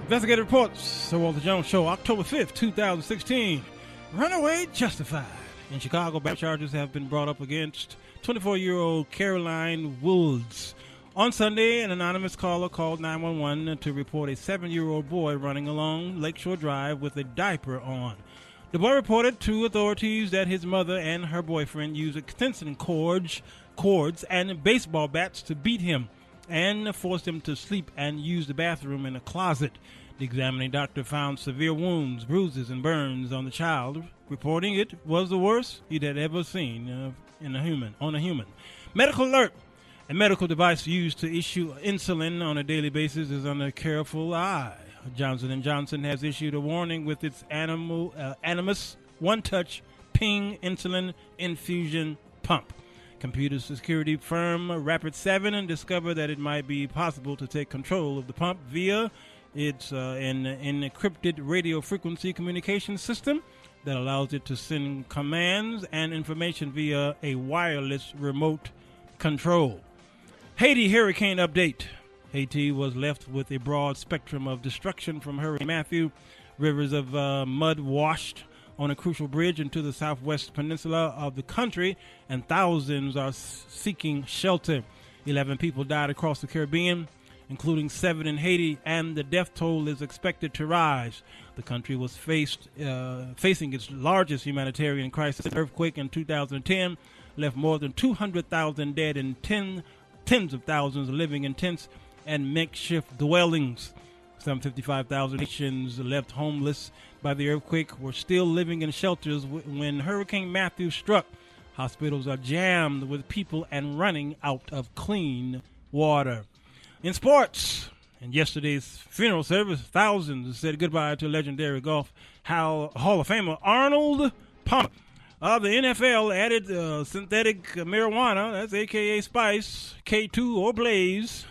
Investigative reports. Sir Walter Jones Show, October 5th, 2016. Runaway justified. In Chicago, back charges have been brought up against 24-year-old Caroline Woods. On Sunday, an anonymous caller called 911 to report a 7-year-old boy running along Lakeshore Drive with a diaper on. The boy reported to authorities that his mother and her boyfriend used extension cords and baseball bats to beat him and forced him to sleep and use the bathroom in a closet. The examining doctor found severe wounds, bruises, and burns on the child, reporting it was the worst he'd had ever seen on a human. Medical alert. A medical device used to issue insulin on a daily basis is under careful eye. Johnson & Johnson has issued a warning with its Animus one-touch ping insulin infusion pump. Computer security firm Rapid7 discovered that it might be possible to take control of the pump via its an encrypted radio frequency communication system that allows it to send commands and information via a wireless remote control. Haiti hurricane update. Haiti was left with a broad spectrum of destruction from Hurricane Matthew. Rivers of mud washed on a crucial bridge into the southwest peninsula of the country, and thousands are seeking shelter. 11 people died across the Caribbean, including 7 in Haiti, and the death toll is expected to rise. The country was facing its largest humanitarian crisis. An earthquake in 2010 left more than 200,000 dead and tens of thousands living in tents and makeshift dwellings. Some 55,000 Haitians left homeless by the earthquake were still living in shelters when Hurricane Matthew struck. Hospitals are jammed with people and running out of clean water. In sports, in yesterday's funeral service, thousands said goodbye to legendary golf Hall of Famer Arnold Palmer. The NFL added synthetic marijuana, that's a.k.a. Spice, K2, or Blaze,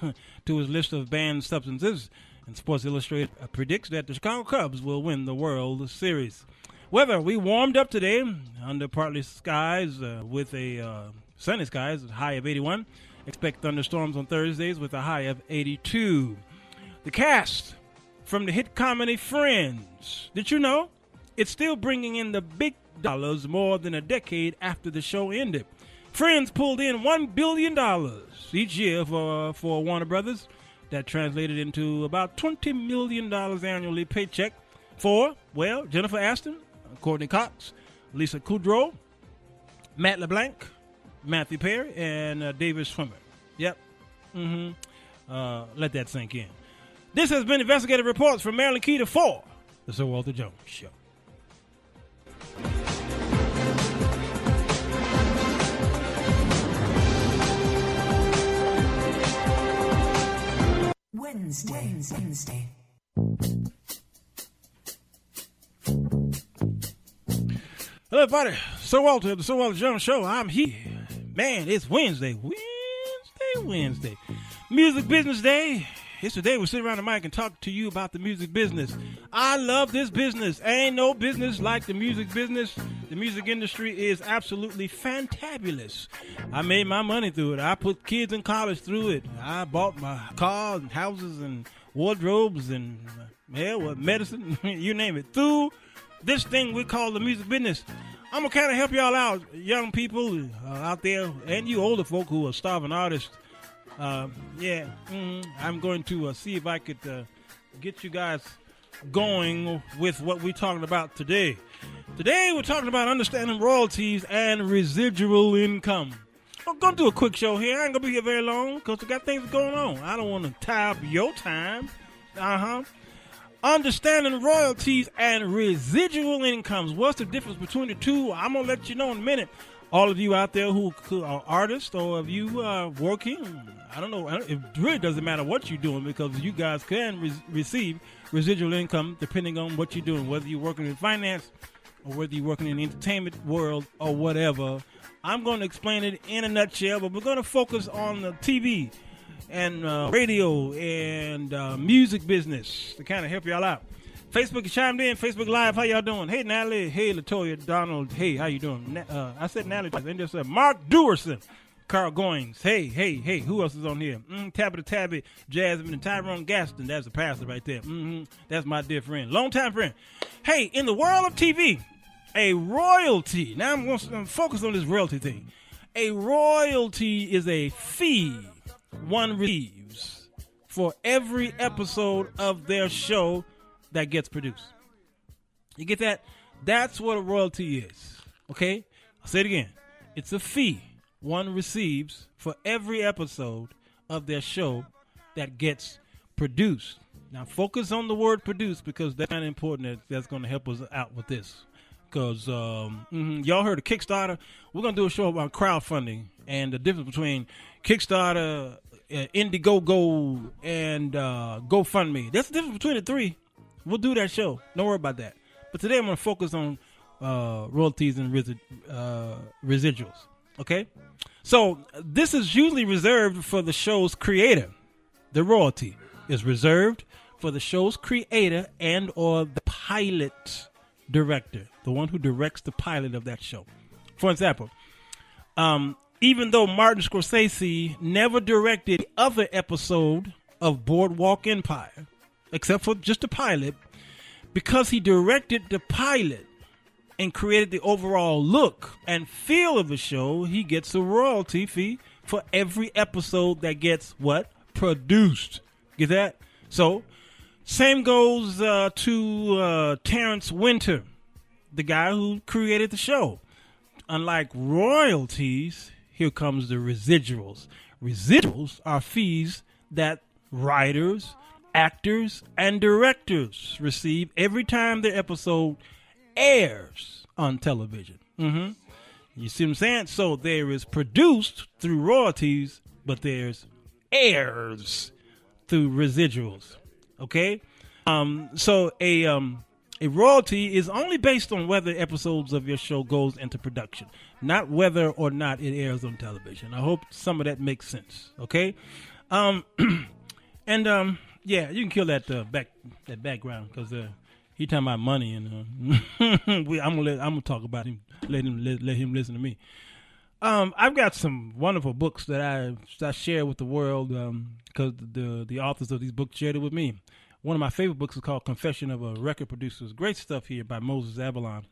to his list of banned substances. And Sports Illustrated predicts that the Chicago Cubs will win the World Series. Weather, we warmed up today under partly skies with a sunny skies, a high of 81. Expect thunderstorms on Thursdays with a high of 82. The cast from the hit comedy Friends. Did you know? It's still bringing in the big dollars more than a decade after the show ended. Friends pulled in $1 billion each year for Warner Brothers. That translated into about $20 million annually paycheck for, well, Jennifer Aston, Courtney Cox, Lisa Kudrow, Matt LeBlanc, Matthew Perry, and David Schwimmer. Yep. Let that sink in. This has been Investigative Reports from Marilyn Keeter for the Sir Walter Jones Show. Wednesday. Hello, everybody. Sir Walter, the Sir Walter Jones Show. I'm here. Man, it's Wednesday. Music Business Day. It's the day we sit around the mic and talk to you about the music business. I love this business. Ain't no business like the music business. The music industry is absolutely fantabulous. I made my money through it. I put kids in college through it. I bought my cars and houses and wardrobes and medicine, you name it, through this thing we call the music business. I'm going to kind of help y'all out, young people out there, and you older folk who are starving artists. I'm going to see if I could get you guys going with what we're talking about today. Today we're talking about understanding royalties and residual income. I'm going to do a quick show here. I ain't going to be here very long because we got things going on. I don't want to tie up your time. Understanding royalties and residual incomes. What's the difference between the two? I'm going to let you know in a minute. All of you out there who are artists or if you are working, I don't know. It really doesn't matter what you're doing because you guys can receive residual income depending on what you're doing, whether you're working in finance or whether you're working in the entertainment world or whatever. I'm going to explain it in a nutshell, but we're going to focus on the TV and radio and music business to kind of help y'all out. Facebook chimed in. Facebook Live, how y'all doing? Hey, Natalie. Hey, Latoya. Donald. Hey, how you doing? I said Natalie. And just Mark Dewerson. Carl Goings. Hey. Who else is on here? Tabby, Jasmine, and Tyrone Gaston. That's the pastor right there. That's my dear friend. Longtime friend. Hey, in the world of TV, a royalty. Now I'm going to focus on this royalty thing. A royalty is a fee one receives for every episode of their show that gets produced. You get that? That's what a royalty is. Okay? I'll say it again. It's a fee one receives for every episode of their show that gets produced. Now, focus on the word produce because that's kind of important. That's going to help us out with this. Because y'all heard of Kickstarter. We're going to do a show about crowdfunding and the difference between Kickstarter, Indiegogo, and GoFundMe. That's the difference between the three. We'll do that show. Don't worry about that. But today I'm going to focus on royalties and residuals. Okay? So this is usually reserved for the show's creator. The royalty is reserved for the show's creator and or the pilot director, the one who directs the pilot of that show. For example, even though Martin Scorsese never directed the other episode of Boardwalk Empire, except for just the pilot, because he directed the pilot and created the overall look and feel of the show, he gets a royalty fee for every episode that gets what? Produced. Get that? So, same goes to Terrence Winter, the guy who created the show. Unlike royalties, here comes the residuals. Residuals are fees that writers, actors, and directors receive every time their episode airs on television. You see what I'm saying? So there is produced through royalties, but there's airs through residuals. Okay? So a royalty is only based on whether episodes of your show goes into production, not whether or not it airs on television. I hope some of that makes sense. Okay? Yeah, you can kill that background because he talking about money, and I'm gonna talk about him. Let him listen to me. I've got some wonderful books that I share with the world because the authors of these books shared it with me. One of my favorite books is called Confession of a Record Producer. Great stuff here by Moses Avalon.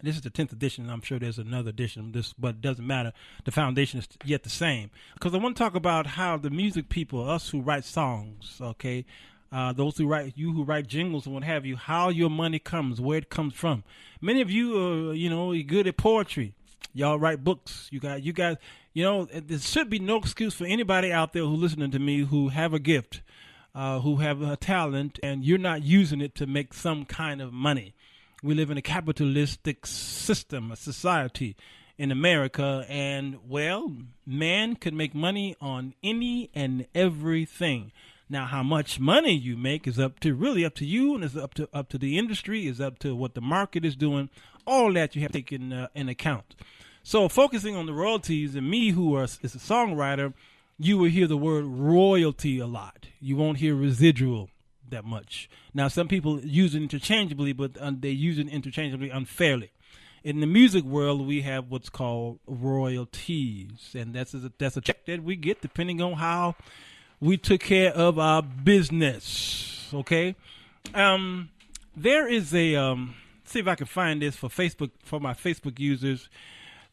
This is the 10th edition, and I'm sure there's another edition of this, but it doesn't matter. The foundation is yet the same. Because I want to talk about how the music people, us who write songs, okay, those who write jingles and what have you, how your money comes, where it comes from. Many of you, you're good at poetry. Y'all write books. You guys, there should be no excuse for anybody out there who's listening to me who have a gift, who have a talent, and you're not using it to make some kind of money. We live in a capitalistic system, a society in America, and, well, man can make money on any and everything. Now, how much money you make is really up to you, and it's up to the industry, is up to what the market is doing. All that you have to take in account. So, focusing on the royalties, and me, is a songwriter, you will hear the word royalty a lot. You won't hear residual that much. Now, some people use it interchangeably, but they use it interchangeably unfairly. In the music world, we have what's called royalties, and that's a check that we get depending on how we took care of our business. Okay, there is a see if I can find this for my Facebook users.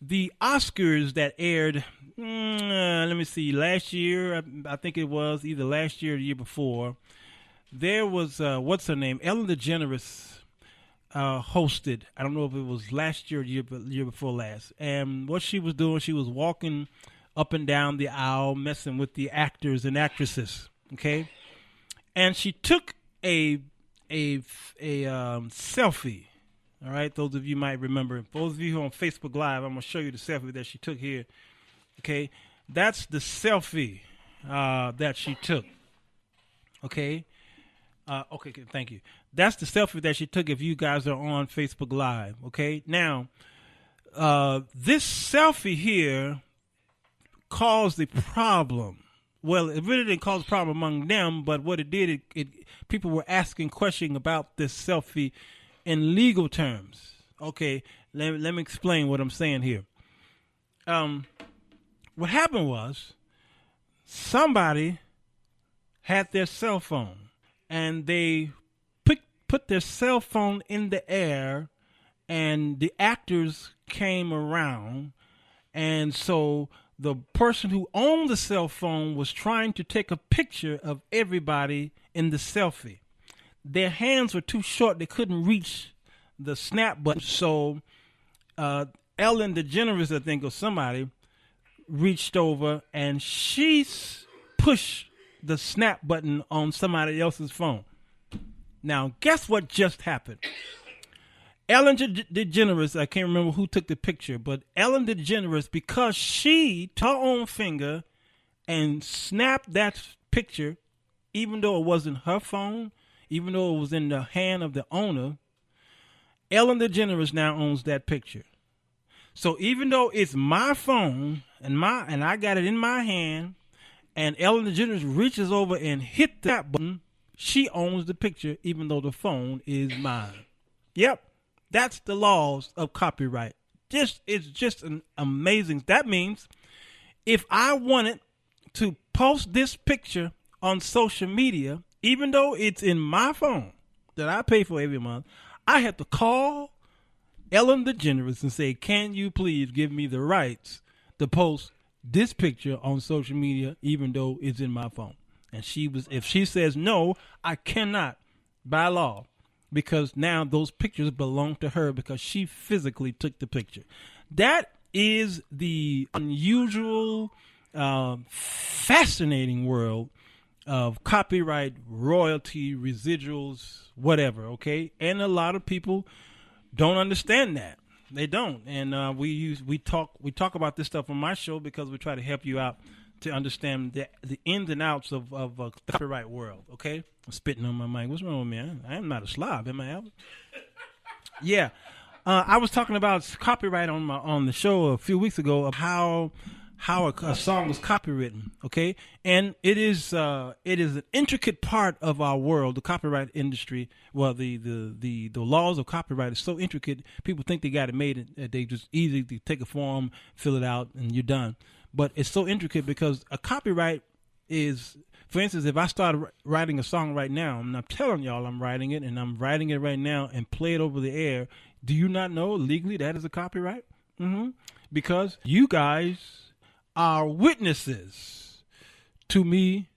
The Oscars that aired, let me see, last year, I think it was either last year or the year before. There was, what's her name? Ellen DeGeneres hosted. I don't know if it was last year or the year before last. And what she was doing, she was walking up and down the aisle, messing with the actors and actresses. Okay, and she took a selfie. All right, those of you might remember. For those of you who are on Facebook Live, I'm gonna show you the selfie that she took here. Okay, that's the selfie that she took. Okay. Okay, thank you. That's the selfie that she took if you guys are on Facebook Live, okay? Now, this selfie here caused the problem. Well, it really didn't cause a problem among them, but what it did, people were asking questions about this selfie in legal terms. Okay, let me explain what I'm saying here. what happened was somebody had their cell phone and they put their cell phone in the air, and the actors came around, and so the person who owned the cell phone was trying to take a picture of everybody in the selfie. Their hands were too short. They couldn't reach the snap button. So Ellen DeGeneres, I think, or somebody, reached over and she pushed the snap button on somebody else's phone. Now, guess what just happened? Ellen DeGeneres, I can't remember who took the picture, but Ellen DeGeneres, because she took her own finger and snapped that picture, even though it wasn't her phone, even though it was in the hand of the owner, Ellen DeGeneres now owns that picture. So even though it's my phone and I got it in my hand, and Ellen DeGeneres reaches over and hit that button, she owns the picture, even though the phone is mine. Yep, that's the laws of copyright. It's just an amazing. That means if I wanted to post this picture on social media, even though it's in my phone that I pay for every month, I have to call Ellen DeGeneres and say, can you please give me the rights to post this picture on social media, even though it's in my phone? And if she says no, I cannot by law, because now those pictures belong to her because she physically took the picture. That is the unusual, fascinating world of copyright, royalty, residuals, whatever, okay? And a lot of people don't understand that. They don't. And we talk about this stuff on my show because we try to help you out to understand the ins and outs of the copyright world, okay? I'm spitting on my mic. What's wrong with me? I am not a slob, am I, Albert? Yeah. I was talking about copyright on the show a few weeks ago of how a song was copywritten, okay? And it is an intricate part of our world, the copyright industry. Well, the laws of copyright is so intricate, people think they got it made, they just easily take a form, fill it out, and you're done. But it's so intricate because a copyright is, for instance, if I started writing a song right now, and I'm telling y'all I'm writing it, and I'm writing it right now and play it over the air, do you not know legally that is a copyright? Mm-hmm. Because you guys are witnesses to me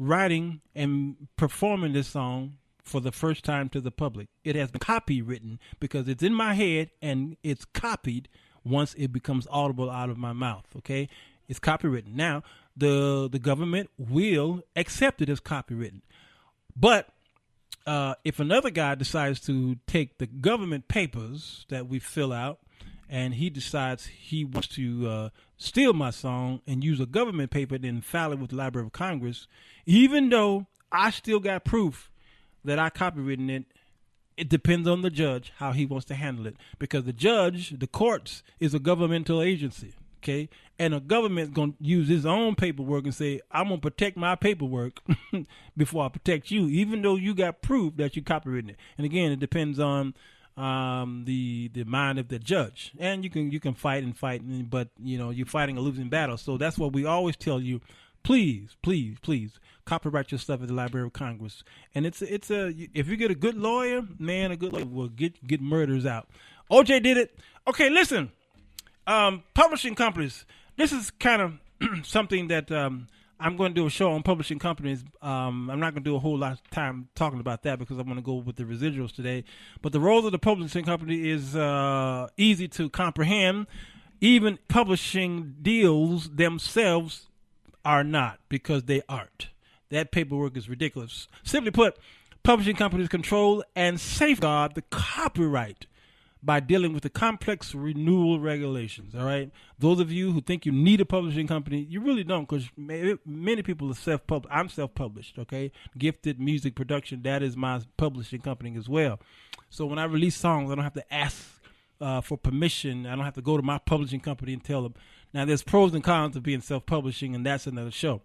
writing and performing this song for the first time to the public. It has been copywritten because it's in my head and it's copied once it becomes audible out of my mouth, okay? It's copywritten. Now, the government will accept it as copywritten. But if another guy decides to take the government papers that we fill out and he decides he wants to steal my song and use a government paper, then file it with the Library of Congress, even though I still got proof that I copywritten it, it depends on the judge how he wants to handle it. Because the judge, the courts, is a governmental agency, okay? And a government's going to use his own paperwork and say, I'm going to protect my paperwork before I protect you, even though you got proof that you copywritten it. And again, it depends on the mind of the judge. And you can fight, but you know, you're fighting a losing battle. So that's what we always tell you. Please, please, please copyright your stuff at the Library of Congress. And it's if you get a good lawyer, man, a good lawyer will get murders out. OJ did it. Okay, listen, publishing companies. This is kind of something that I'm going to do a show on publishing companies. I'm not going to do a whole lot of time talking about that because I'm going to go with the residuals today. But the role of the publishing company is easy to comprehend. Even publishing deals themselves are not, because they aren't. That paperwork is ridiculous. Simply put, publishing companies control and safeguard the copyright by dealing with the complex renewal regulations, all right? Those of you who think you need a publishing company, you really don't, because many people are self-published. I'm self-published, okay? Gifted Music Production, that is my publishing company as well. So when I release songs, I don't have to ask for permission. I don't have to go to my publishing company and tell them. Now, there's pros and cons of being self-publishing, and that's another show.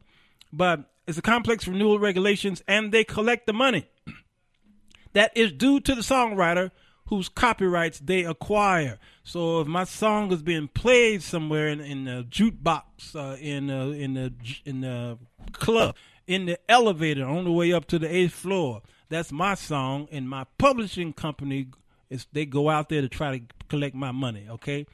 But it's a complex renewal regulations, and they collect the money that is due to the songwriter whose copyrights they acquire. So if my song is being played somewhere in the jukebox, in the club, in the elevator on the way up to the 8th floor, that's my song, and my publishing company they go out there to try to collect my money. Okay,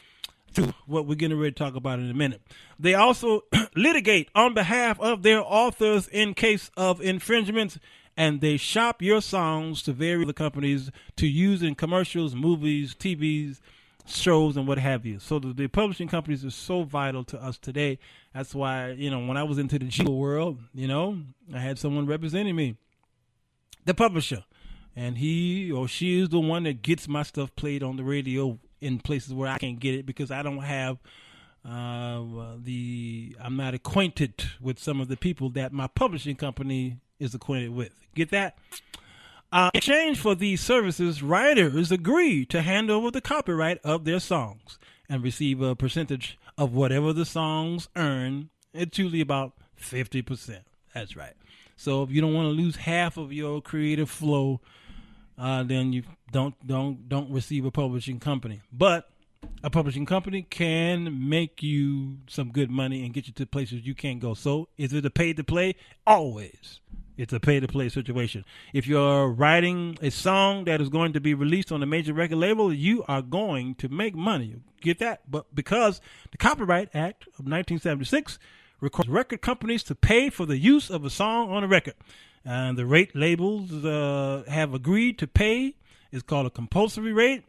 to what we're getting ready to talk about in a minute. They also litigate on behalf of their authors in case of infringements, and they shop your songs to various other companies to use in commercials, movies, TVs, shows, and what have you. So the publishing companies are so vital to us today. That's why, when I was into the jingle world, I had someone representing me, the publisher, and he or she is the one that gets my stuff played on the radio in places where I can't get it because I don't have I'm not acquainted with some of the people that my publishing company is acquainted with. Get that? In exchange for these services, writers agree to hand over the copyright of their songs and receive a percentage of whatever the songs earn. It's usually about 50%. That's right. So if you don't want to lose half of your creative flow, then you don't receive a publishing company. But a publishing company can make you some good money and get you to places you can't go. So is it a pay to play? Always. It's a pay to play situation. If you're writing a song that is going to be released on a major record label, you are going to make money. Get that? But because the Copyright Act of 1976 requires record companies to pay for the use of a song on a record, and the rate labels have agreed to pay is called a compulsory rate,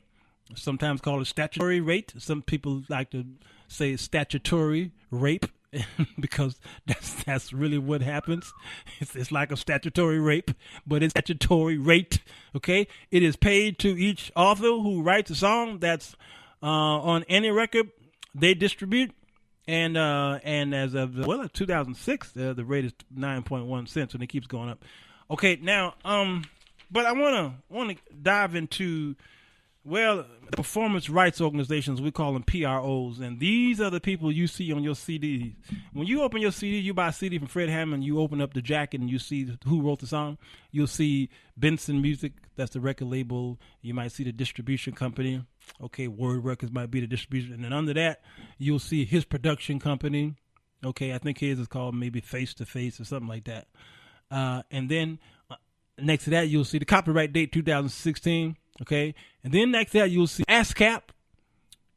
sometimes called a statutory rate. Some people like to say statutory rape because that's really what happens. It's like a statutory rape, but it's statutory rate. Okay, it is paid to each author who writes a song that's on any record they distribute. And as of 2006, the rate is 9.1 cents, and it keeps going up. Okay, now but I want to dive into the performance rights organizations. We call them PROs, and these are the people you see on your CDs. When you open your CD, you buy a CD from Fred Hammond. You open up the jacket and you see who wrote the song. You'll see Benson Music. That's the record label. You might see the distribution company. Okay, Word Records might be the distribution. And then under that, you'll see his production company. Okay, I think his is called maybe Face to Face or something like that. And then next to that, you'll see the copyright date, 2016. Okay, and then next to that, you'll see ASCAP,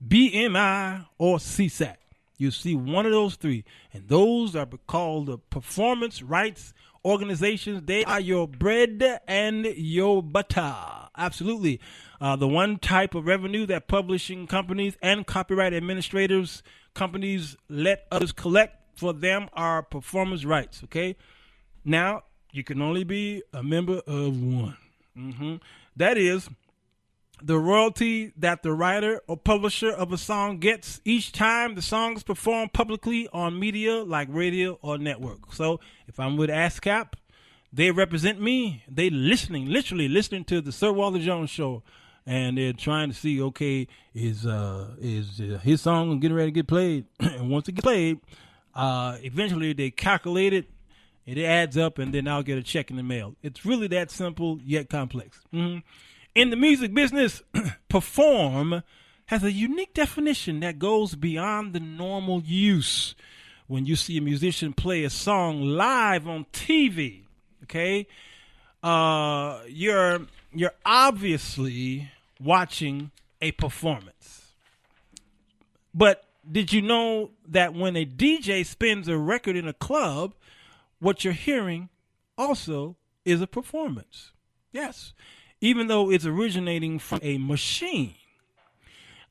BMI, or CSAC. You'll see one of those three. And those are called the performance rights organizations. They are your bread and your butter. Absolutely. The one type of revenue that publishing companies and copyright administrators companies let others collect for them are performance rights. Okay. Now, you can only be a member of one. That is the royalty that the writer or publisher of a song gets each time the song is performed publicly on media like radio or network. So if I'm with ASCAP, they represent me. They literally listening to the Sir Walter Jones show, and they're trying to see, okay, is his song getting ready to get played? And once it gets played, eventually they calculate it. It adds up, and then I'll get a check in the mail. It's really that simple, yet complex. In the music business, perform has a unique definition that goes beyond the normal use. When you see a musician play a song live on TV, okay, you're obviously watching a performance. But did you know that when a DJ spins a record in a club, what you're hearing also is a performance? Yes. Even though it's originating from a machine.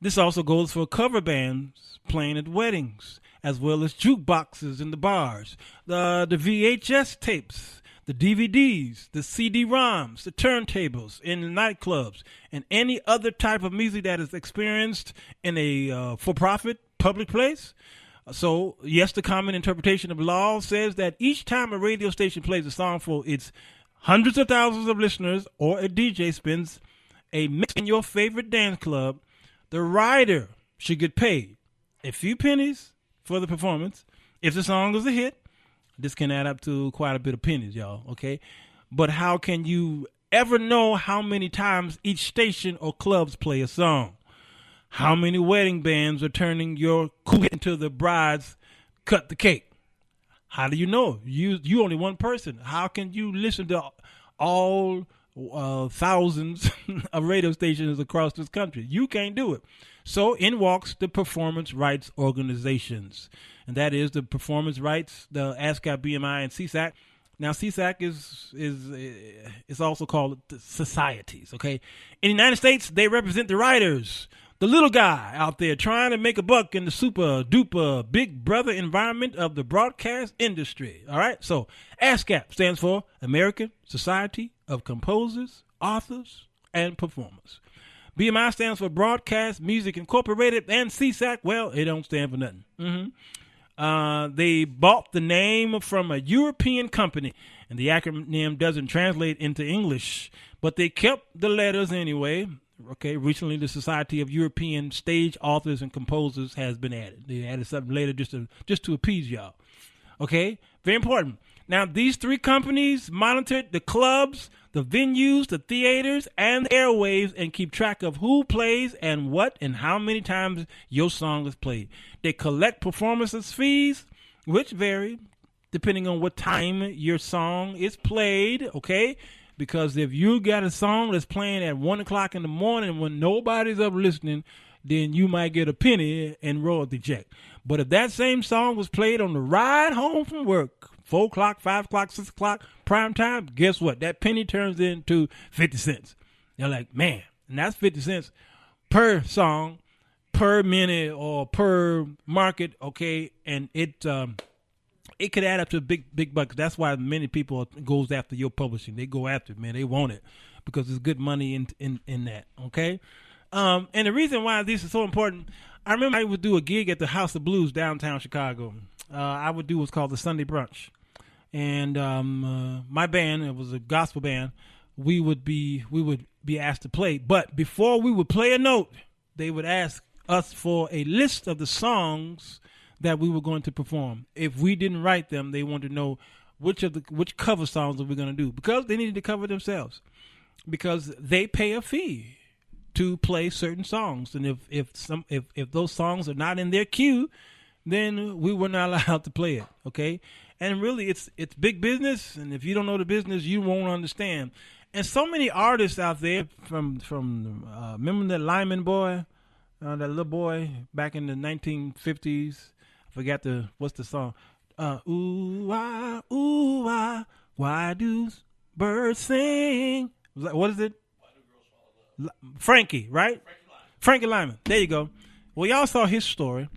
This also goes for cover bands playing at weddings, as well as jukeboxes in the bars, the VHS tapes, the DVDs, the CD-ROMs, the turntables in the nightclubs, and any other type of music that is experienced in a for-profit public place. So, yes, the common interpretation of law says that each time a radio station plays a song for its hundreds of thousands of listeners, or a DJ spins a mix in your favorite dance club, the writer should get paid a few pennies for the performance. If the song is a hit, this can add up to quite a bit of pennies, y'all, okay? But how can you ever know how many times each station or clubs play a song? How many wedding bands are turning your cool into the bride's cut the cake? How do you know? You only one person. How can you listen to all thousands of radio stations across this country? You can't do it. So in walks the performance rights organizations, and that is the performance rights, the ASCAP, BMI, and CSAC. Now CSAC is also called the societies. Okay, in the United States they represent the writers, the little guy out there trying to make a buck in the super duper big brother environment of the broadcast industry. All right, so ASCAP stands for American Society of Composers, Authors, and Performers. BMI stands for Broadcast Music Incorporated, and CSAC, well, it don't stand for nothing. They bought the name from a European company, and the acronym doesn't translate into English, but they kept the letters anyway. Okay, recently the Society of European Stage Authors and Composers has been added. They added something later just to appease y'all. Okay, very important. Now, these three companies monitor the clubs, the venues, the theaters, and the airwaves, and keep track of who plays and what and how many times your song is played. They collect performances fees, which vary depending on what time your song is played, okay? Because if you got a song that's playing at 1 o'clock in the morning when nobody's up listening, then you might get a penny and royalty check. But if that same song was played on the ride home from work, 4 o'clock, 5 o'clock, 6 o'clock, prime time, guess what? That penny turns into 50 cents. You're like, man, and that's 50 cents per song, per minute, or per market, okay? And it could add up to big bucks. That's why many people goes after your publishing. They go after it, man. They want it because there's good money in that, okay? And the reason why this is so important, I remember I would do a gig at the House of Blues downtown Chicago. I would do what's called the Sunday Brunch. And my band, it was a gospel band, we would be asked to play. But before we would play a note, they would ask us for a list of the songs that we were going to perform. If we didn't write them, they wanted to know which cover songs are we going to do, because they needed to cover themselves, because they pay a fee to play certain songs, and if those songs are not in their queue, then we were not allowed to play it. Okay, and really it's big business, and if you don't know the business, you won't understand. And so many artists out there from remember that Lyman boy, that little boy back in the 1950s. I forgot what's the song? Ooh ah, why do birds sing? What is it? Frankie, right? Frankie Lyman. There you go. Well, y'all saw his story.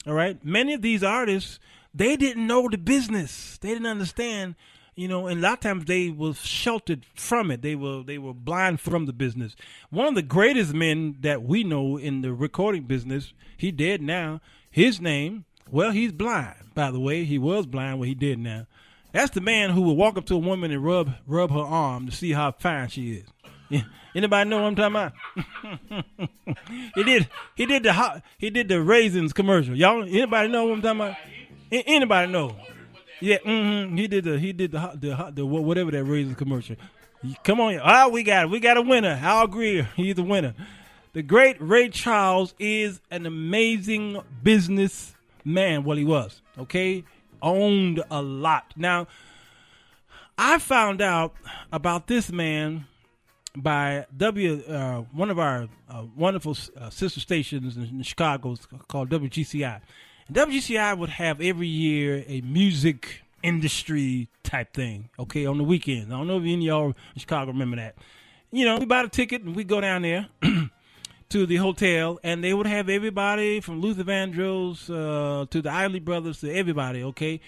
All right. Many of these artists, they didn't know the business. They didn't understand, and a lot of times they were sheltered from it. They were blind from the business. One of the greatest men that we know in the recording business, he dead now. His name, well, he's blind, by the way. He was blind when he did now. That's the man who would walk up to a woman and rub her arm to see how fine she is. Yeah. Anybody know what I'm talking about? He did the raisins commercial. Y'all, anybody know what I'm talking about? Anybody know? Yeah, He did the whatever that raisins commercial. Come on, we got a winner. I'll agree, he's the winner. The great Ray Charles is an amazing businessman. Well, he was, okay, owned a lot. Now, I found out about this man by one of our wonderful sister stations in Chicago called WGCI. And WGCI would have every year a music industry type thing, okay, on the weekends. I don't know if any of y'all in Chicago remember that. We bought a ticket and we go down there to the hotel, and they would have everybody from Luther Vandross to the Isley Brothers, to everybody, okay?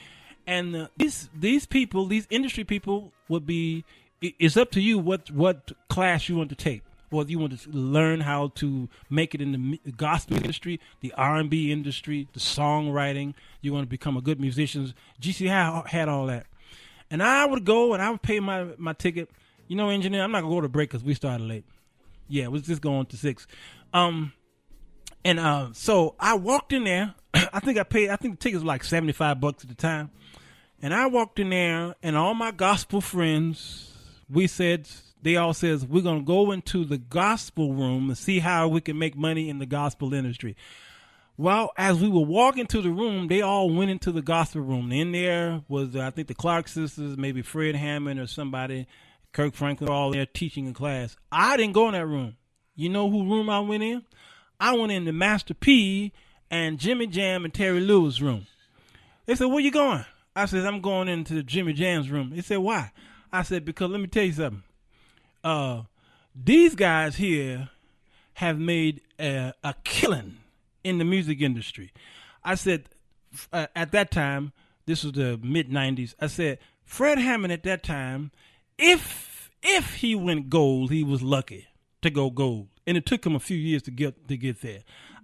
And these people, these industry people would be, it's up to you what class you want to take. Whether you want to learn how to make it in the gospel industry, the R&B industry, the songwriting, you want to become a good musician. GCI had all that. And I would go and I would pay my ticket. Engineer, I'm not going to go to break because we started late. Yeah, it was just going to 6. So I walked in there. I think the tickets were like $75 at the time. And I walked in there, and all my gospel friends, we said, they all says, we're going to go into the gospel room and see how we can make money in the gospel industry. Well, as we were walking to the room, they all went into the gospel room. In there was, I think, the Clark sisters, maybe Fred Hammond or somebody, Kirk Franklin, all there teaching a class. I didn't go in that room. You know who room I went in? I went in the Master P and Jimmy Jam and Terry Lewis room. They said, where you going? I said, I'm going into Jimmy Jam's room. They said, why? I said, because let me tell you something. These guys here have made a killing in the music industry. I said, at that time, this was the mid-90s, I said, Fred Hammond at that time, if he went gold, he was lucky to go gold. And it took him a few years to get there.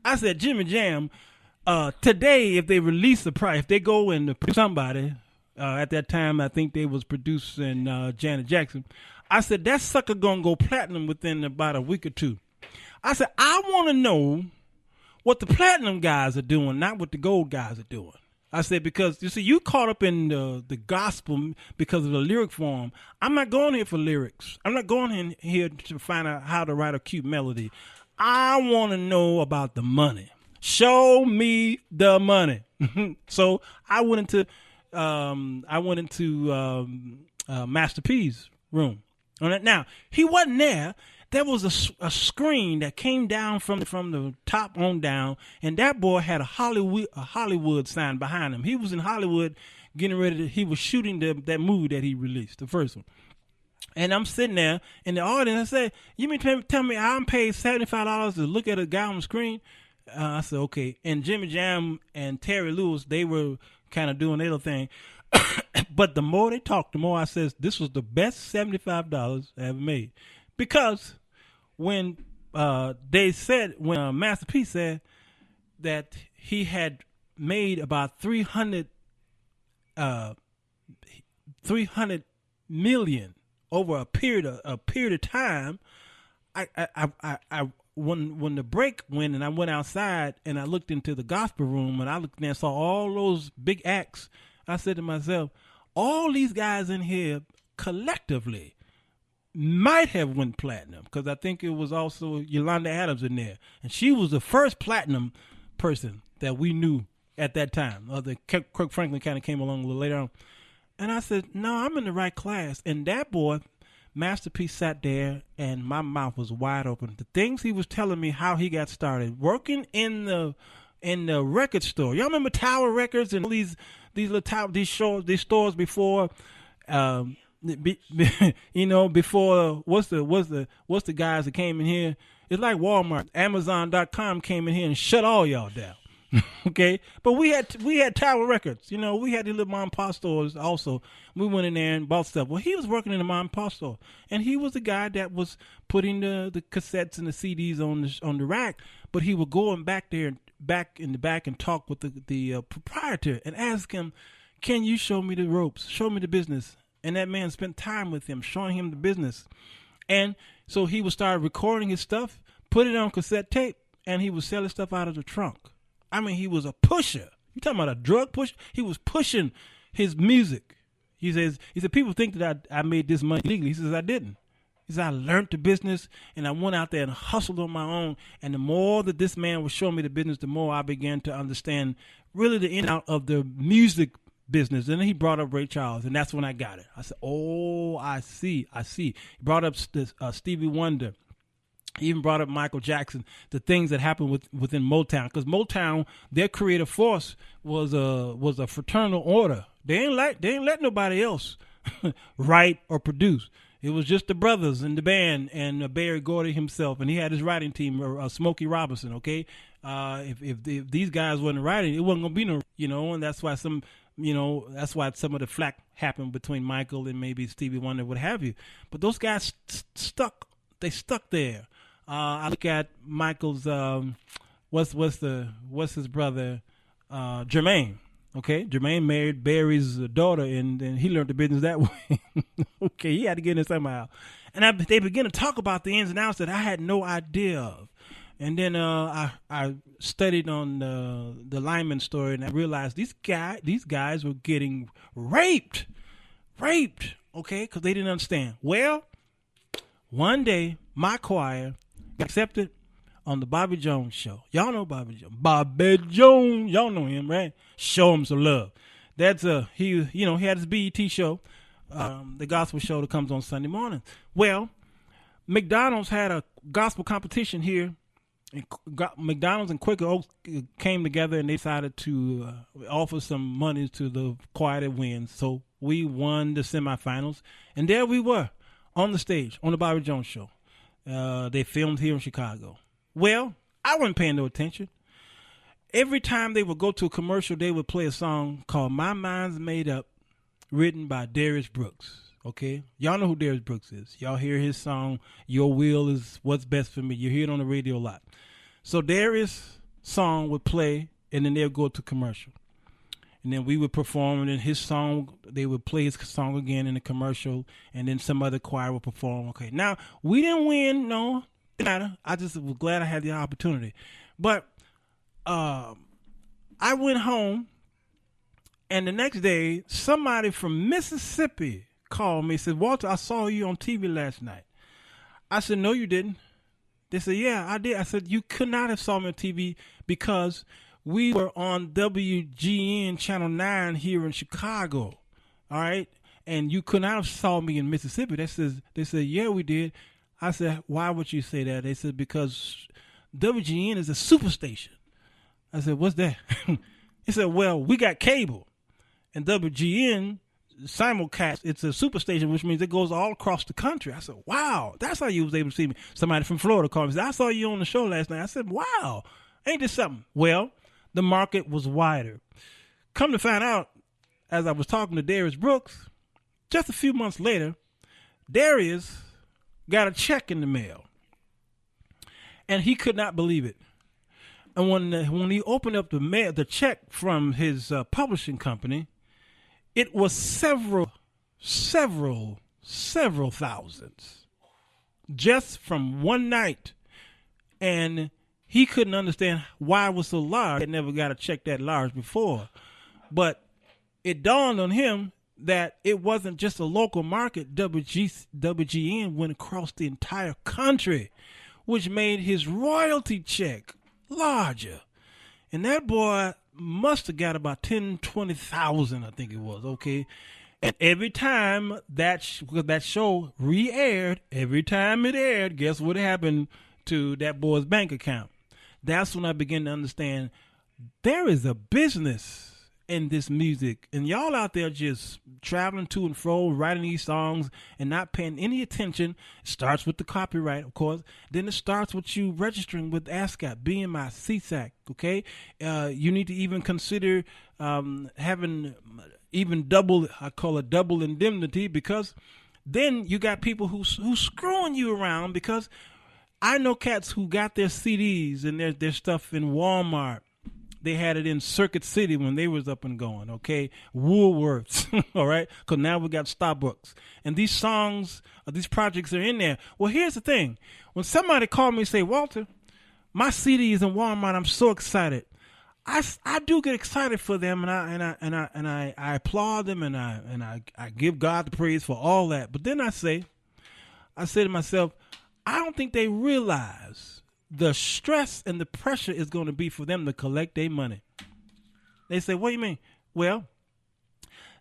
I said, Jimmy Jam, today, if they release the price, if they go and produce somebody, at that time, I think they was producing Janet Jackson. I said, that sucker gonna go platinum within about a week or two. I said, I want to know what the platinum guys are doing, not what the gold guys are doing. I said, because, you see, you caught up in the gospel because of the lyric form. I'm not going here for lyrics. I'm not going in here to find out how to write a cute melody. I want to know about the money. Show me the money. So I went into Master P's room. Now, he wasn't there. There was a screen that came down from the top on down, and that boy had a Hollywood sign behind him. He was in Hollywood getting ready he was shooting that movie that he released, the first one. And I'm sitting there in the audience. I said, you mean tell me I'm paid $75 to look at a guy on the screen? I said, okay. And Jimmy Jam and Terry Lewis, they were kind of doing their little thing. But the more they talked, the more I says, this was the best $75 I ever made. Because when Master P said that he had made about 300 million over a period of time, when the break went and I went outside and I looked into the gospel room and I looked there and saw all those big acts, I said to myself, all these guys in here collectively might have went platinum, because I think it was also Yolanda Adams in there, and she was the first platinum person that we knew at that time. Kirk Franklin kind of came along a little later on, and I said, no, I'm in the right class. And that boy, Master P, sat there, and my mouth was wide open. The things he was telling me, how he got started working in the record store. Y'all remember Tower Records and all these stores before. Before what's the guys that came in here? It's like Walmart, Amazon.com came in here and shut all y'all down. Okay, but we had Tower Records. We had the little mom and pop stores also. We went in there and bought stuff. Well, he was working in the mom and pop store, and he was the guy that was putting the cassettes and the CDs on the rack. But he would go back in the back and talk with the proprietor and ask him, "Can you show me the ropes? Show me the business?" And that man spent time with him, showing him the business. And so he would start recording his stuff, put it on cassette tape, and he would sell his stuff out of the trunk. I mean, he was a pusher. You talking about a drug pusher? He was pushing his music. He said, people think that I made this money legally. He says, I didn't. He said, I learned the business, and I went out there and hustled on my own. And the more that this man was showing me the business, the more I began to understand really the in and out of the music business. And then he brought up Ray Charles, and that's when I got it. I said, oh, I see. He brought up Stevie Wonder. He even brought up Michael Jackson, the things that happened within Motown. Because Motown, their creative force was a fraternal order. They ain't let nobody else write or produce. It was just the brothers in the band and Barry Gordy himself, and he had his writing team, Smokey Robinson. Okay, if these guys wasn't writing, it wasn't gonna be no, and that's why some of the flack happened between Michael and maybe Stevie Wonder, what have you. But those guys stuck. They stuck there. I look at Michael's what's his brother Jermaine. Okay, Jermaine married Barry's daughter, and he learned the business that way. Okay, he had to get in somehow. And they began to talk about the ins and outs that I had no idea of. And then I studied on the Lyman story, and I realized these guys were getting raped, okay, because they didn't understand. Well, One day, my choir got accepted on the Bobby Jones show. Y'all know Bobby Jones. Bobby Jones. Y'all know him, right? Show him some love. That's he had his BET show, the gospel show that comes on Sunday morning. Well, McDonald's had a gospel competition here. McDonald's and Quaker Oats came together and they decided to offer some money to the choir that wins. So we won the semifinals, and there we were on the stage on the Bobby Jones show. They filmed here in Chicago. Well, I wasn't paying no attention. Every time they would go to a commercial, they would play a song called My Mind's Made Up, written by Darius Brooks. Okay? Y'all know who Darius Brooks is. Y'all hear his song, Your Will is What's Best for Me. You hear it on the radio a lot. So Darius' song would play, and then they would go to commercial. And then we would perform, and then his song, they would play his song again in the commercial, and then some other choir would perform. Okay, now, we didn't win, no, it didn't matter. I just was glad I had the opportunity. But I went home, and the next day, somebody from Mississippi called me and said, Walter, I saw you on TV last night. I said, no, you didn't. They said, yeah, I did. I said, you could not have saw me on TV because we were on WGN Channel 9 here in Chicago, all right? And you could not have saw me in Mississippi. They said, yeah, we did. I said, why would you say that? They said, because WGN is a superstation. I said, what's that? He said, well, we got cable. And WGN simulcast, it's a superstation, which means it goes all across the country. I said, wow, that's how you was able to see me. Somebody from Florida called me and said, I saw you on the show last night. I said, wow, ain't this something? Well, the market was wider. Come to find out, as I was talking to Darius Brooks, just a few months later, Darius got a check in the mail. And he could not believe it. And when he opened up the check from his publishing company, it was several thousands just from one night. And he couldn't understand why it was so large. He had never got a check that large before. But it dawned on him that it wasn't just a local market. WGN went across the entire country, which made his royalty check larger. And that boy must have got about 10, 20,000, I think it was, okay? And every time that show re-aired, every time it aired, guess what happened to that boy's bank account? That's when I began to understand there is a business in this music. And y'all out there just traveling to and fro, writing these songs and not paying any attention. It starts with the copyright, of course. Then it starts with you registering with ASCAP, BMI, CSAC, okay? You need to even consider having even double, I call it double indemnity, because then you got people who's screwing you around, because I know cats who got their CDs and their stuff in Walmart. They had it in Circuit City when they was up and going, okay? Woolworths, all right? Because now we got Starbucks. And these songs, these projects are in there. Well, here's the thing. When somebody called me and say, Walter, my CD is in Walmart, I'm so excited. I do get excited for them, and I applaud them, and I give God the praise for all that. But then I say to myself, I don't think they realize the stress and the pressure is going to be for them to collect their money. They say, what do you mean? Well,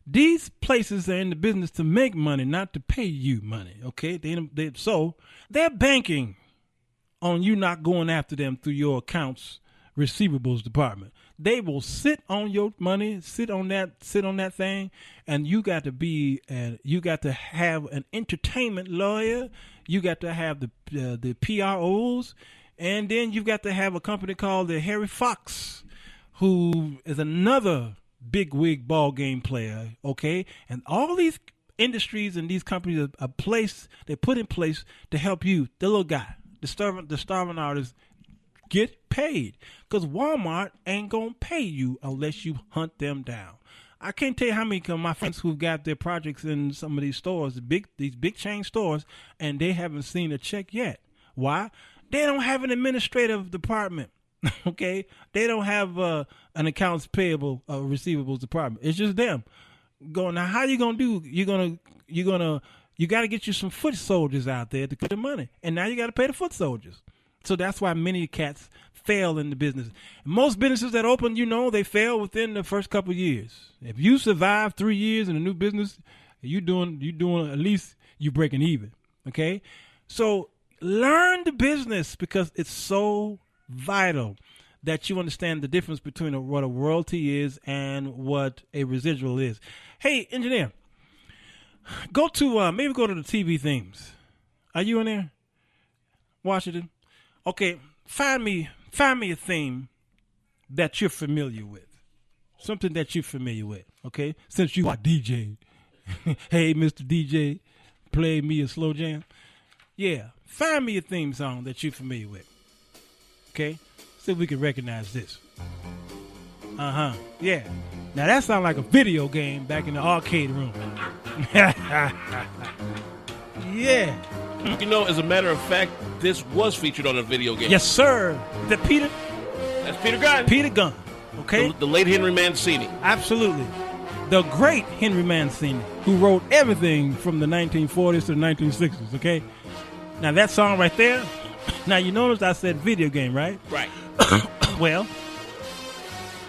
these places are in the business to make money, not to pay you money, okay? So they're banking on you not going after them through your accounts receivables department. They will sit on your money, sit on that thing, and you got to have an entertainment lawyer. You got to have the PROs. And then you've got to have a company called the Harry Fox, who is another big wig ball game player, okay? And all these industries and these companies are they're put in place to help you, the little guy, the starving artist, get paid. Because Walmart ain't going to pay you unless you hunt them down. I can't tell you how many of my friends who've got their projects in some of these stores, these big chain stores, and they haven't seen a check yet. Why? They don't have an administrative department, okay? They don't have an accounts payable receivables department. It's just them. Now, how you gonna do? You're gonna You got to get you some foot soldiers out there to get the money. And now you got to pay the foot soldiers. So that's why many cats fail in the business. Most businesses that open, they fail within the first couple of years. If you survive 3 years in a new business, you doing at least you breaking even. Okay? So learn the business because it's so vital that you understand the difference between what a royalty is and what a residual is. Hey, engineer, maybe go to the TV themes. Are you in there? Washington? Okay, find me a theme that you're familiar with. Something that you're familiar with, okay? Since you are DJ. Hey, Mr. DJ, play me a slow jam. Yeah, find me a theme song that you're familiar with. Okay? See if we can recognize this. Yeah. Now that sounds like a video game back in the arcade room. Yeah. As a matter of fact, this was featured on a video game. Yes, sir. That's Peter Gunn. Peter Gunn. Okay. The late Henry Mancini. Absolutely. The great Henry Mancini, who wrote everything from the 1940s to the 1960s. Okay. Now that song right there. Now you notice I said video game, right? Right. Well,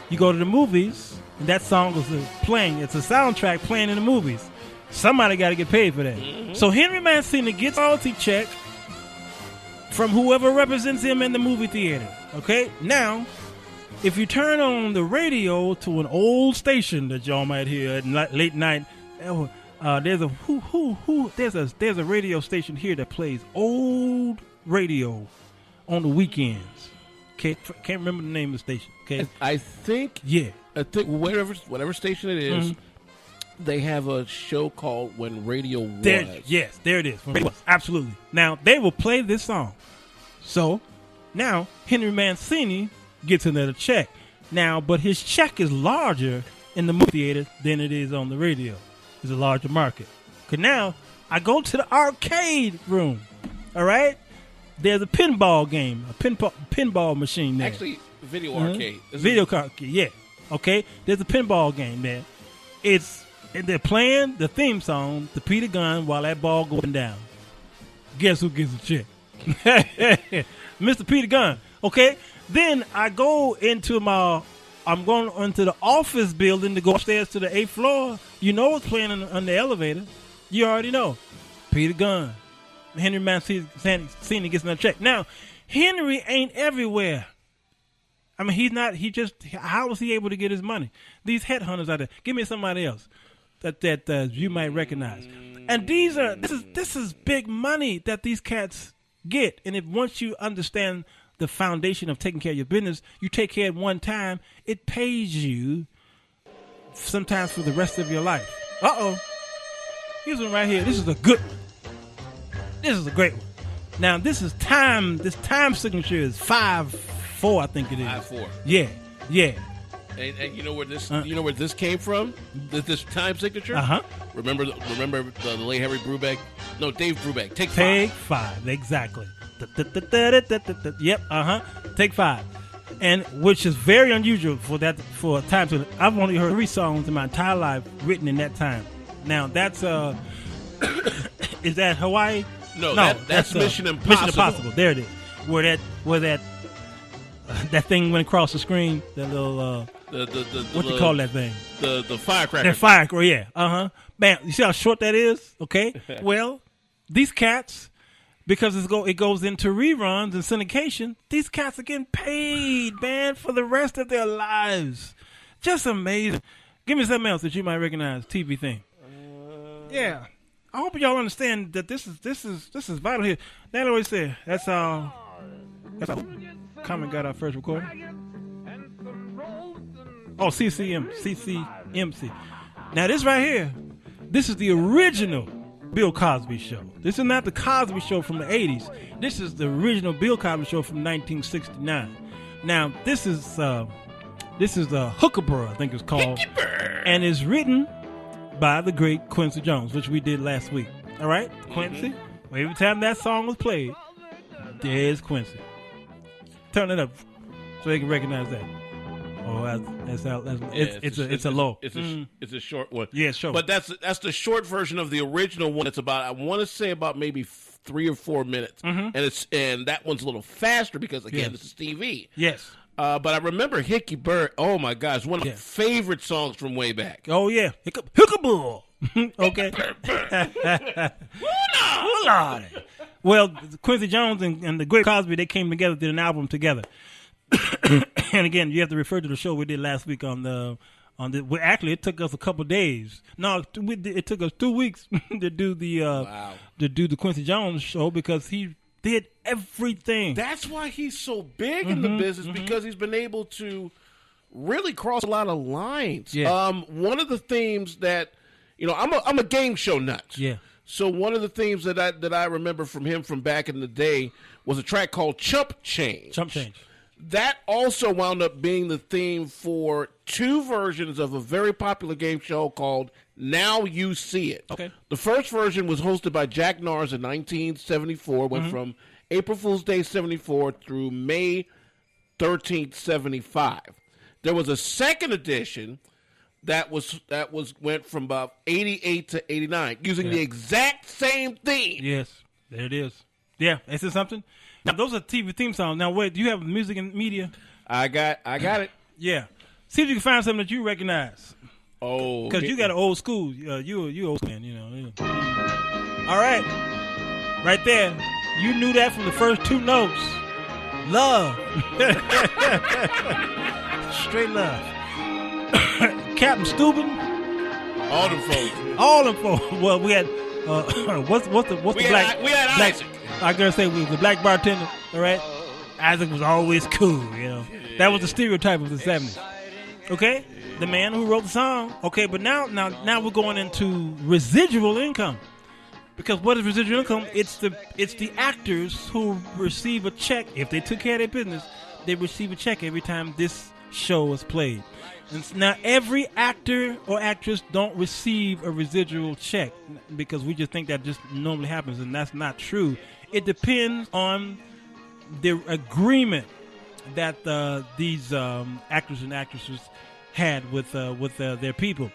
you go to the movies, and that song was playing. It's a soundtrack playing in the movies. Somebody got to get paid for that. Mm-hmm. So Henry Mancini gets a royalty check from whoever represents him in the movie theater. Okay? Now, if you turn on the radio to an old station that y'all might hear at late night, there's a there's a radio station here that plays old radio on the weekends. Okay, can't remember the name of the station. Okay, I think whatever station it is, they have a show called When Radio Was. Yes, there it is. When Radio Was. Absolutely. Now they will play this song. So now Henry Mancini gets another check. Now, but his check is larger in the movie theater than it is on the radio. It's a larger market. Cause now I go to the arcade room. All right. There's a pinball game, a pinball machine there. Actually, video arcade. Video arcade, yeah. Okay, there's a pinball game there. And they're playing the theme song to Peter Gunn while that ball going down. Guess who gets a check? Mr. Peter Gunn. Okay, then I'm going into the office building to go upstairs to the 8th floor. You know what's playing on the elevator. You already know. Peter Gunn. Henry Mancini gets another check. Now, Henry ain't everywhere. I mean, he's not. How was he able to get his money? These headhunters out there. Give me somebody else that you might recognize. And this is big money that these cats get. And if once you understand the foundation of taking care of your business, you take care at one time, it pays you sometimes for the rest of your life. Here's one right here. This is a good one. This is a great one. Now, this time signature is 5-4, I think it is. 5-4. Yeah. And you know where this came from? This time signature? Remember the late Harry Brubeck? No, Dave Brubeck. Take 5. Take 5, exactly. Yep. Take 5, and which is very unusual for a time signature. I've only heard 3 songs in my entire life written in that time. Now that's is that Hawaii? No, that's Mission Impossible. Mission Impossible. There it is. Where that thing went across the screen. That little what you call that thing? The firecracker. The firecracker. Yeah. Man, you see how short that is? Okay. Well, these cats, because it goes into reruns and syndication. These cats are getting paid, man, for the rest of their lives. Just amazing. Give me something else that you might recognize. TV thing. Yeah. I hope y'all understand that this is vital here. That always said that's how Common got our first recording. Oh, CCMC. Now this right here, this is the original Bill Cosby show. This is not the Cosby show from the 80s. This is the original Bill Cosby show from 1969. Now this is Hookaburra, I think it's called, and it's written by the great Quincy Jones, which we did last week. All right, Quincy. Every time that song was played, there's Quincy. Turn it up so they can recognize that. Oh, it's a low. It's a short one. Yeah, sure. But that's the short version of the original one. It's about, I want to say, about maybe 3 or 4 minutes, and that one's a little faster because again, this is TV. Yes. But I remember Hickey Bird. Oh my gosh, one of my favorite songs from way back. Oh yeah, Hickaboo. Okay. Well, Quincy Jones and the Great Cosby, they came together, did an album together. And again, you have to refer to the show we did last week on the. Well, actually, it took us a couple days. No, it took us 2 weeks to do the Quincy Jones show because he did everything. That's why he's so big in the business, because he's been able to really cross a lot of lines. Yeah. One of the themes that, I'm a game show nut. Yeah. So one of the themes that I remember from him from back in the day was a track called Chump Change. Chump Change. That also wound up being the theme for 2 versions of a very popular game show called Now You See It. Okay. The first version was hosted by Jack Norris in 1974, went from April Fool's Day 74 through May 13th, 75. There was a second edition that went from about 88 to 89, using the exact same theme. Yes, there it is. Yeah, is it something? Now, those are TV theme songs. Now, wait, do you have music and media? I got it. Yeah. See if you can find something that you recognize. Oh. Because you got an old school. You old man, All right. Right there. You knew that from the first 2 notes. Love. Straight love. Captain Steuben. All them folks. Well, we had, what's the black? We had Isaac. I gotta say, we was the black bartender, all right? Isaac was always cool, That was the stereotype of the 70s. Okay? The man who wrote the song. Okay, but now we're going into residual income. Because what is residual income? It's the actors who receive a check. If they took care of their business, they receive a check every time this show is played. And now, every actor or actress don't receive a residual check because we just think that just normally happens, and that's not true. It depends on the agreement that these actors and actresses had with their people.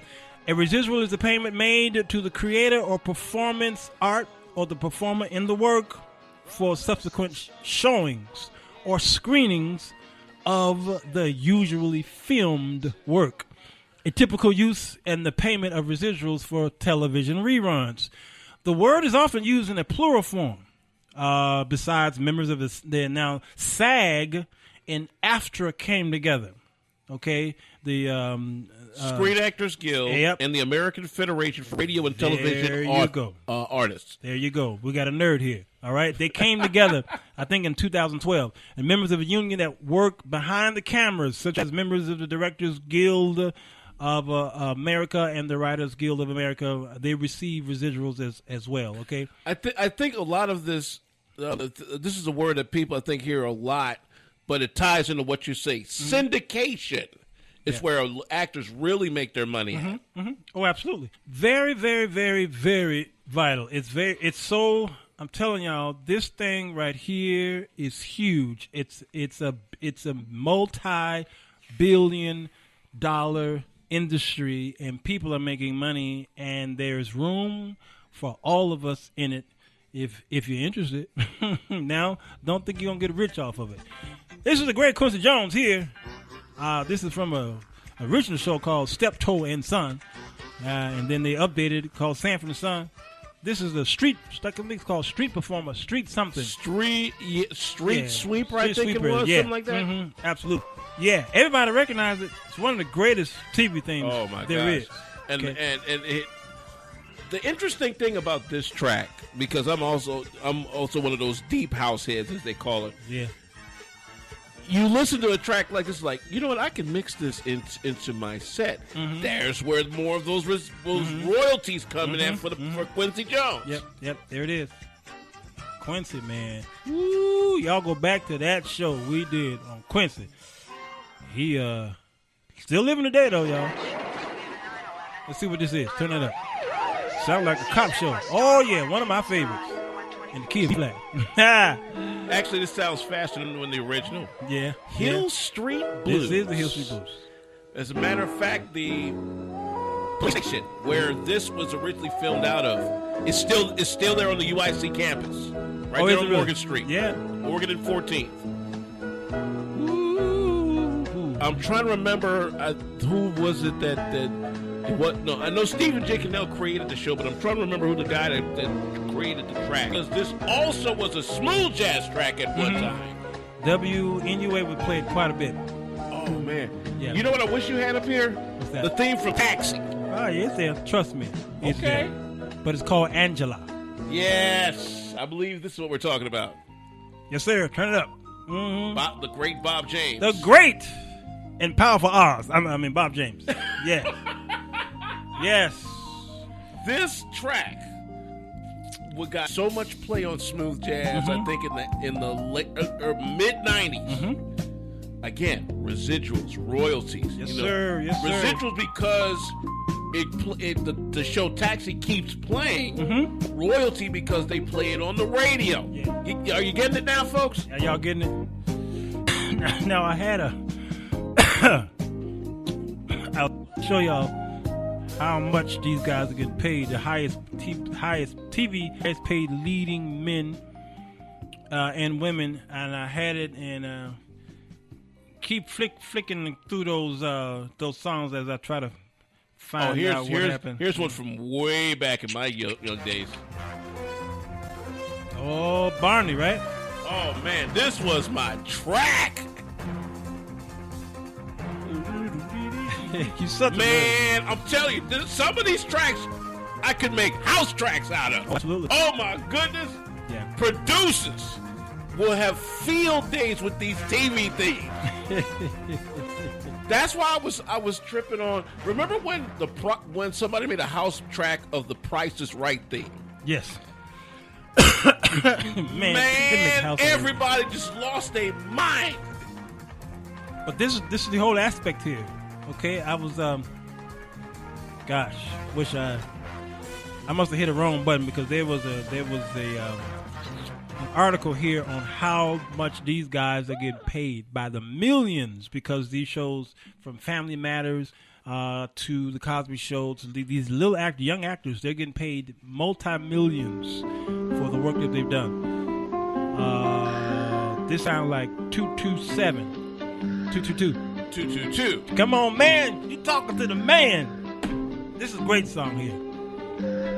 A residual is the payment made to the creator or performance art or the performer in the work for subsequent showings or screenings of the usually filmed work. A typical use and the payment of residuals for television reruns. The word is often used in a plural form. Besides members of now SAG and AFTRA came together. Okay, the Screen Actors Guild and the American Federation for Radio and Television Artists. There you go. We got a nerd here. All right, they came together, I think, in 2012, and members of a union that work behind the cameras, such as members of the Directors Guild of America and the Writers Guild of America, they receive residuals as well. Okay, I think a lot of this this is a word that people I think hear a lot, but it ties into what you say. Syndication is where actors really make their money. Oh, absolutely. Very, very, very, very vital. It's so. I'm telling y'all, this thing right here is huge. It's a multi-billion-dollar industry, and people are making money, and there's room for all of us in it if you're interested. Now, don't think you're going to get rich off of it. This is the great Quincy Jones here. This is from a original show called Steptoe and Son, and then they updated it called Sanford and Son. This is the street, I think it's called street performer, street something. Street sweeper, I think it was, something like that. Absolutely. Yeah, everybody recognizes it. It's one of the greatest TV themes there is. And the interesting thing about this track, because I'm also one of those deep house heads, as they call it. Yeah. You listen to a track like this, like, you know what? I can mix this into my set. There's where more of those royalties coming in for Quincy Jones. Yep. There it is. Quincy, man. Woo! Y'all go back to that show we did on Quincy. He still living today, though, y'all. Let's see what this is. Turn it up. Sound like a cop show. Oh, yeah, one of my favorites. in the key of flat. Actually, this sounds faster than the original. Yeah. Hill Street Blues. This is the Hill Street Blues. As a matter of fact, the section where this was originally filmed out of is still there on the UIC campus, right there on Morgan Street. Yeah, Morgan and 14th. I'm trying to remember who was it that what? No, I know Stephen J. Cannell created the show, but I'm trying to remember who the guy that created the track. Because this also was a smooth jazz track at one time. WNUA would play it quite a bit. Oh man, yeah. You know what I wish you had up here? What's that? The theme from Taxi. Oh, yeah, it's there. Trust me. It's okay. there. But it's called Angela. Yes, I believe this is what we're talking about. Yes, sir. Turn it up. Mm-hmm. The great Bob James. The great and powerful Oz. I mean, Bob James. Yeah. Yes. This track got so much play on smooth jazz. I think in the late mid '90s. Again, residuals, royalties. Yes, sir. Yes, sir. Residuals because the show Taxi keeps playing. Royalty because they play it on the radio. Yeah. Are you getting it now, folks? Are y'all getting it? Now I had I'll show y'all how much these guys are getting paid. The highest paid leading men and women, and I had it and keep flicking through those songs as I try to find out what happened. Here's one from way back in my young days. Oh, Barney, right? Oh man, this was my track. You such man, I'm telling you, some of these tracks I could make house tracks out of. Absolutely. Oh my goodness. Yeah. Producers will have field days with these TV themes. That's why I was tripping on. Remember when somebody made a house track of the Price is Right theme? Yes. Man, everybody just lost their mind. But this is the whole aspect here. Okay, I was wish I must have hit a wrong button because there was an article here on how much these guys are getting paid by the millions because these shows, from Family Matters to the Cosby Show to these little young actors, they're getting paid multi-millions for the work that they've done. This sounds like 222. Come on, man. You talking to the man. This is a great song here.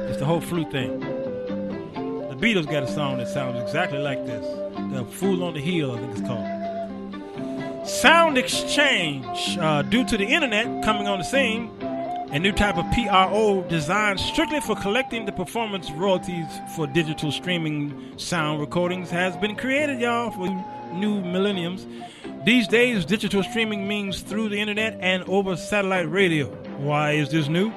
It's the whole flute thing. The Beatles got a song that sounds exactly like this. The Fool on the Hill, I think it's called. Sound exchange. Due to the internet coming on the scene, a new type of PRO designed strictly for collecting the performance royalties for digital streaming sound recordings has been created, y'all, for new millenniums. These days, digital streaming means through the internet and over satellite radio. Why is this new?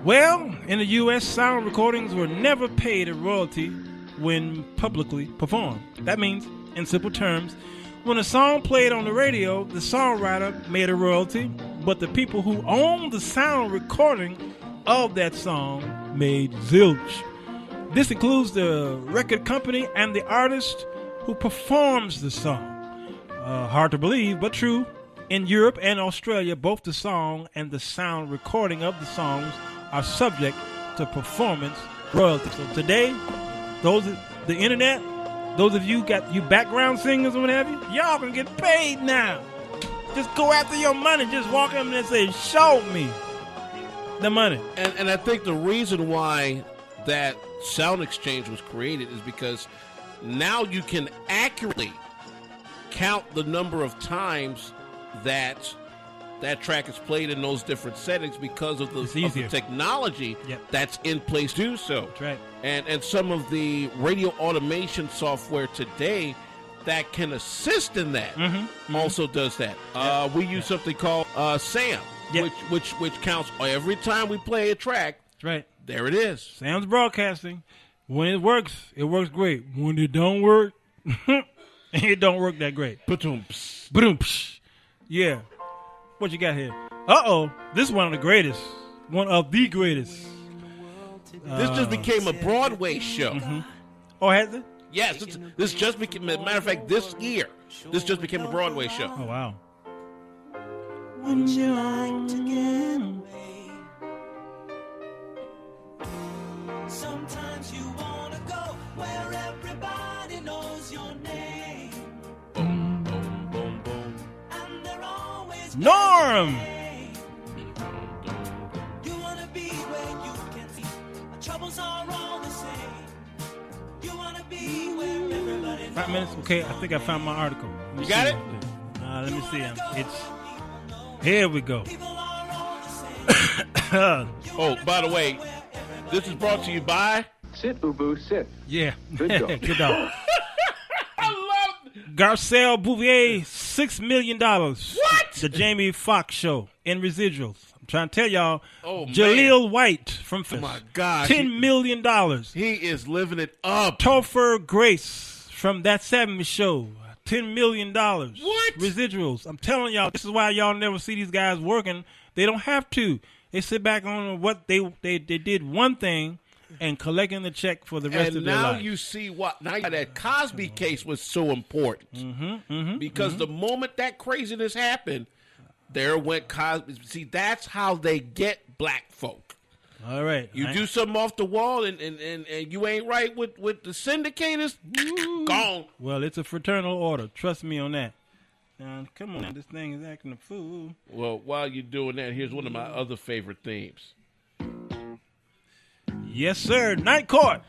Well, in the U.S., sound recordings were never paid a royalty when publicly performed. That means, in simple terms, when a song played on the radio, the songwriter made a royalty, but the people who owned the sound recording of that song made zilch. This includes the record company and the artist who performs the song. Hard to believe, but true. In Europe and Australia, both the song and the sound recording of the songs are subject to performance royalties. So today, the internet, those of you background singers or what have you, y'all can get paid now. Just go after your money. Just walk up and say, show me the money. And I think the reason why that sound exchange was created is because now you can accurately count the number of times that track is played in those different settings because of the technology that's in place to do so. That's right. And some of the radio automation software today that can assist in that also does that. We use something called SAM, which counts every time we play a track. That's right. There it is. SAM's broadcasting. When it works great. When it don't work, it don't work that great. Yeah. What you got here? Uh-oh. This is one of the greatest. One of the greatest. This just became a Broadway show. Oh, has it? Yes, this just became. Matter of fact, this year, this just became a Broadway show. Oh wow. Would you like to get away? Sometimes you wanna go where everybody knows your name. Boom, boom, boom, boom. And they're always Norm. you wanna be where you can see. Our troubles are all the same. You wanna be where everybody knows. 5 minutes. Okay, I think I found my article. Let me You got see. it? Let me see. It's here. We go. People are all the same. Oh, by the way, this is brought to you by. Sit, boo-boo, sit. Yeah. Good dog. Good dog. I love. Garcelle Bouvier, $6 million. What? The Jamie Foxx show in residuals. I'm trying to tell y'all. Oh, man. Jaleel White from Oh my gosh. $10 million. He is living it up. Topher Grace from That 70s Show, $10 million. What? Residuals. I'm telling y'all, this is why y'all never see these guys working. They don't have to. They sit back on what they did one thing and collecting the check for the rest of their And now life. you see what now that Cosby case was so important because the moment that craziness happened, there went Cosby. See, that's how they get black folk. All right. You do something off the wall and you ain't right with the syndicators, gone. Well, it's a fraternal order. Trust me on that. Now, come on. This thing is acting a fool. Well, while you're doing that, here's one of my other favorite themes. Yes, sir. Night Court.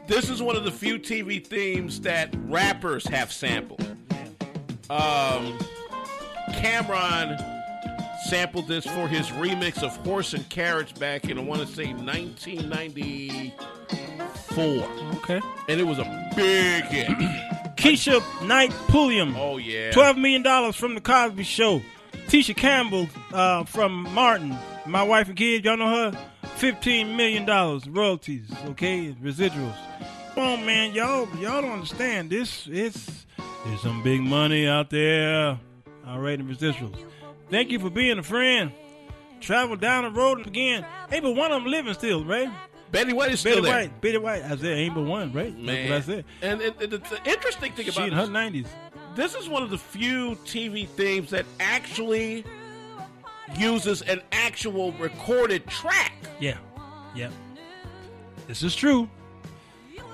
This is one of the few TV themes that rappers have sampled. Cameron sampled this for his remix of Horse and Carriage back in, I want to say, 1994. Okay. And it was a big hit. Keisha Knight Pulliam. Oh, yeah. $12 million from The Cosby Show. Tisha Campbell from Martin. My Wife and Kids, y'all know her? $15 million. Royalties, okay? Residuals. Come on, man. Y'all don't understand. There's some big money out there. All right, in residuals. Thank you for being a friend. Travel down the road again. Ain't but one of them living still, right? Betty White is still there. Betty White. I said ain't but one, right? Man. That's what I said. And the interesting thing She about in her 90s. this is one of the few TV themes that actually uses an actual recorded track. Yeah. This is true.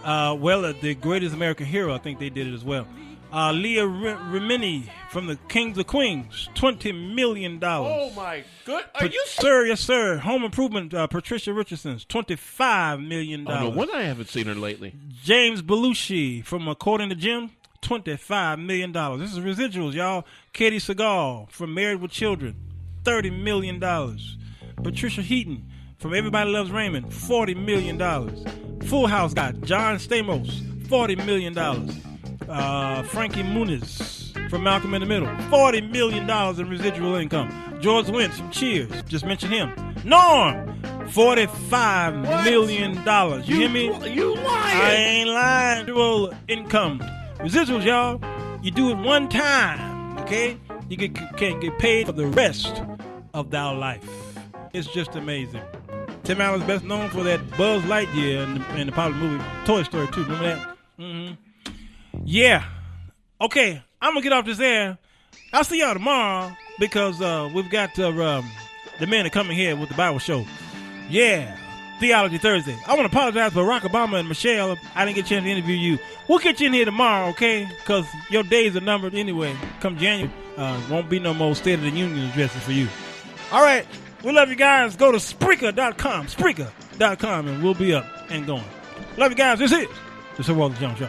The Greatest American Hero, I think they did it as well. Leah Remini from the Kings of Queens, $20 million. Oh, my good. Yes, sir. Home Improvement, Patricia Richardson's, $25 million. Oh, no wonder I haven't seen her lately. James Belushi from According to Jim, $25 million. This is residuals, y'all. Katie Seagal from Married with Children, $30 million. Patricia Heaton from Everybody Loves Raymond, $40 million. Full House guy, John Stamos, $40 million. Frankie Muniz from Malcolm in the Middle, $40 million in residual income. George Wentz from Cheers, just mentioned him. Norm, $45 million. You hear me? You lying. I ain't lying. Residual income. Residuals, y'all. You do it one time, okay? You can get paid for the rest of thy life. It's just amazing. Tim Allen's best known for that Buzz Lightyear in the popular movie Toy Story 2. Remember that? Mm-hmm. Yeah. Okay, I'm going to get off this air. I'll see y'all tomorrow because we've got the men are coming here with the Bible show. Yeah. Theology Thursday. I want to apologize for Barack Obama and Michelle. I didn't get a chance to interview you. We'll get you in here tomorrow, okay? Because your days are numbered anyway. Come January, won't be no more State of the Union addresses for you. All right. We love you guys. Go to Spreaker.com, and we'll be up and going. Love you guys. This is the Sir Walter Jones Show.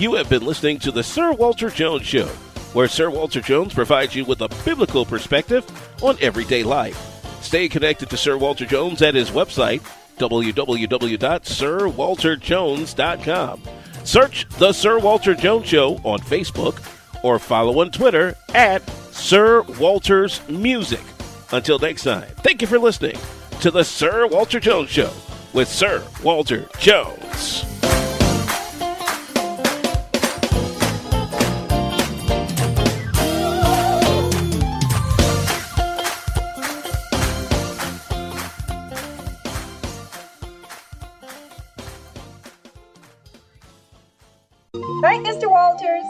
You have been listening to the Sir Walter Jones Show, where Sir Walter Jones provides you with a biblical perspective on everyday life. Stay connected to Sir Walter Jones at his website, www.sirwalterjones.com. Search The Sir Walter Jones Show on Facebook or follow on Twitter at Sir Walter's Music. Until next time, thank you for listening to The Sir Walter Jones Show with Sir Walter Jones. Right, Mr. Walters?